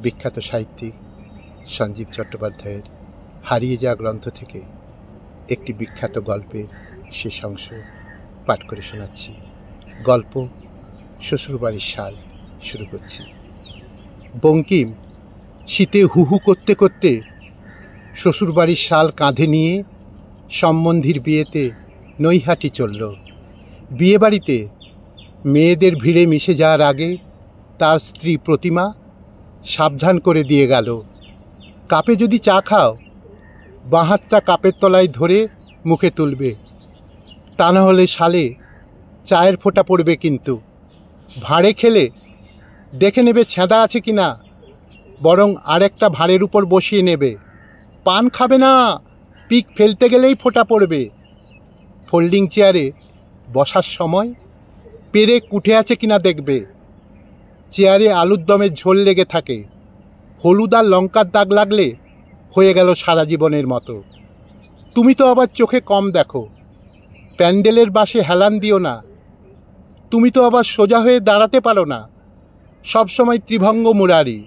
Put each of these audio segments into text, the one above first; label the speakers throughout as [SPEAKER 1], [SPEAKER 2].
[SPEAKER 1] বিখ্যাত সাহিত্যিক সঞ্জীব চট্টোপাধ্যায়ের হারিয়ে যাওয়া গ্রন্থ থেকে একটি বিখ্যাত গল্পের শেষ অংশ পাঠ করে শোনাচ্ছি। গল্প শ্বশুরবাড়ির শাল শুরু করছি। বঙ্কিম শীতে হুহু করতে করতে শ্বশুরবাড়ির শাল কাঁধে নিয়ে সম্বন্ধীর বিয়েতে নৈহাটি চলল। বিয়েবাড়িতে মেয়েদের ভিড়ে মিশে যাওয়ার আগে তার স্ত্রী প্রতিমা সাবধান করে দিয়ে গেল, কাপে যদি চা খাও বাঁ হাতটা কাপের তলায় ধরে মুখে তুলবে, তা না হলে শালে চায়ের ফোঁটা পড়বে। কিন্তু ভাঁড়ে খেলে দেখে নেবে ছেঁদা আছে কি না, বরং আরেকটা ভাঁড়ের উপর বসিয়ে নেবে। পান খাবে না, পিক ফেলতে গেলেই ফোঁটা পড়বে। ফোল্ডিং চেয়ারে বসার সময় পেরেক উঠে আছে কিনা দেখবে। চেয়ারে আলুর দমের ঝোল লেগে থাকে, হলুদ আর লঙ্কার দাগ লাগলে হয়ে গেল সারা জীবনের মতো। তুমি তো আবার চোখে কম দেখো, প্যান্ডেলের বাসে হেলান দিও না। তুমি তো আবার সোজা হয়ে দাঁড়াতে পারো না, সবসময় ত্রিভঙ্গ মুরারি।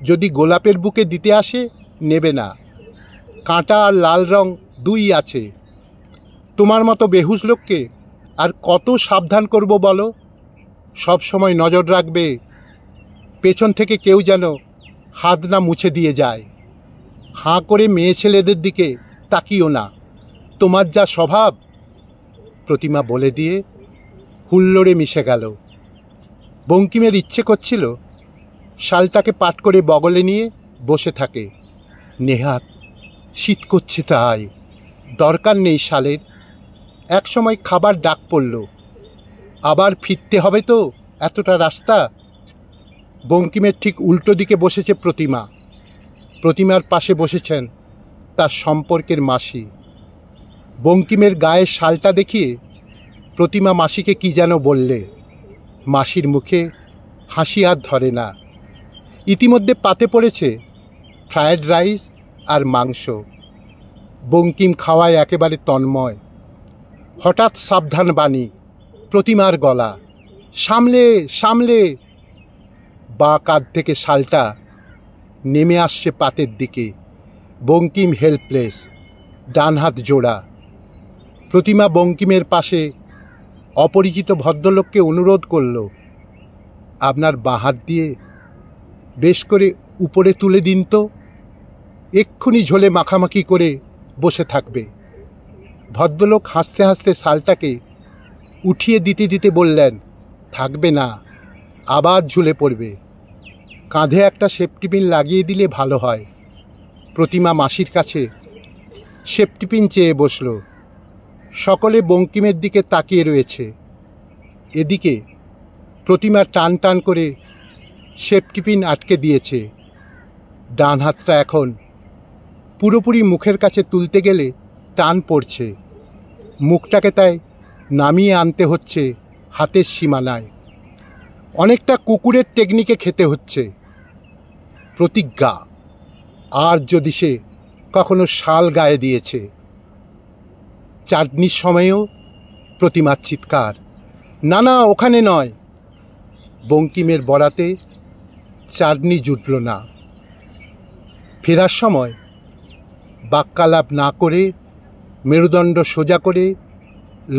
[SPEAKER 1] যদি গোলাপের বুকে দিতে আসে নেবে না, কাঁটা আর লাল রং দুই আছে। তোমার মতো বেহুশ লোককে আর কত সাবধান করব বলো। সব সময় নজর রাখবে পেছন থেকে কেউ যেন হাত না মুছে দিয়ে যায়। হাঁ করে মেয়ে ছেলেদের দিকে তাকিও না, তোমার যা স্বভাব। প্রতিমা বলে দিয়ে হুল্লোড়ে মিশে গেল। বঙ্কিমের ইচ্ছে করছিল শালটাকে পাট করে বগলে নিয়ে বসে থাকে। নেহাত শীত করছে, তাই দরকার নেই শালের। এক সময় খাবার ডাক পড়ল, আবার ফিরতে হবে তো এতটা রাস্তা। বঙ্কিমের ঠিক উল্টো দিকে বসেছে প্রতিমা। প্রতিমার পাশে বসেছেন তার সম্পর্কের মাসি। বঙ্কিমের গায়ের শালটা দেখিয়ে প্রতিমা মাসিকে কি যেন বললে। মাসির মুখে হাসি আর ধরে না। ইতিমধ্যে পাতে পড়েছে ফ্রায়েড রাইস আর মাংস। বঙ্কিম খাওয়ায় একেবারে তন্ময়। হঠাৎ সাবধান বাণী প্রতিমার গলা, সামলে সামলে। বা কাঁধ থেকে শালটা নেমে আসছে পাতের দিকে। বঙ্কিম হেল্পলেস, ডান হাত জোড়া। প্রতিমা বঙ্কিমের পাশে অপরিচিত ভদ্রলোককে অনুরোধ করল, আপনার বাঁ হাত দিয়ে বেশ করে উপরে তুলে দিন তো, এক্ষুনি ঝোলে মাখামাখি করে বসে থাকবে। ভদ্রলোক হাসতে হাসতে শালটাকে উঠিয়ে দিতে দিতে বললেন, থাকবে না, আবার ঝুলে পড়বে। কাঁধে একটা সেফটি পিন লাগিয়ে দিলে ভালো হয়। প্রতিমা মাসির কাছে সেফটি পিন চেয়ে বসল। সকলে বঙ্কিমের দিকে তাকিয়ে রয়েছে। এদিকে প্রতিমা টান টান করে সেফটি পিন আটকে দিয়েছে। ডান হাতটা এখন পুরোপুরি মুখের কাছে তুলতে গেলে টান পড়ছে। মুখটাকে তাই নামিয়ে আনতে হচ্ছে হাতের সীমানায়। অনেকটা কুকুরের টেকনিকে খেতে হচ্ছে। প্রতিজ্ঞা, আর যদি সে কখনো শাল গায়ে দিয়েছে। চাটনির সময়েও প্রতিমার চিৎকার, না না ওখানে নয়। বঙ্কিমের বরাতে চাটনি জুটল না। ফেরার সময় বাক্যালাপ না করে মেরুদণ্ড সোজা করে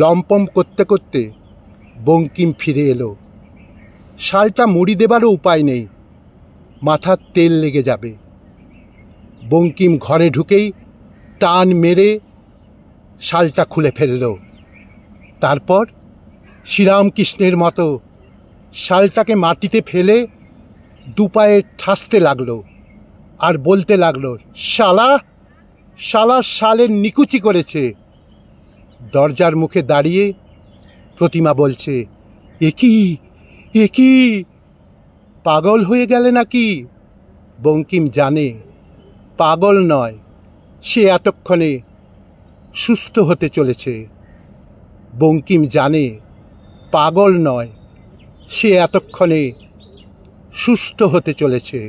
[SPEAKER 1] লম্পম করতে করতে বঙ্কিম ফিরে এলো। শালটা মুড়ি দেবারও উপায় নেই, মাথার তেল লেগে যাবে। বঙ্কিম ঘরে ঢুকেই টান মেরে শালটা খুলে ফেলল। তারপর শ্রীরামকৃষ্ণের মতো শালটাকে মাটিতে ফেলে দুপায়ে ঠাসতে লাগলো আর বলতে লাগলো, শালা শালা শালের নিকুচি করেছে। দরজার মুখে দাঁড়িয়ে প্রতিমা বলছে, এ কি পাগল হয়ে গেলে নাকি? বঙ্কিম জানে পাগল নয়, সে এতক্ষণে সুস্থ হতে চলেছে। বঙ্কিম জানে পাগল নয়, সে এতক্ষণে সুস্থ হতে চলেছে।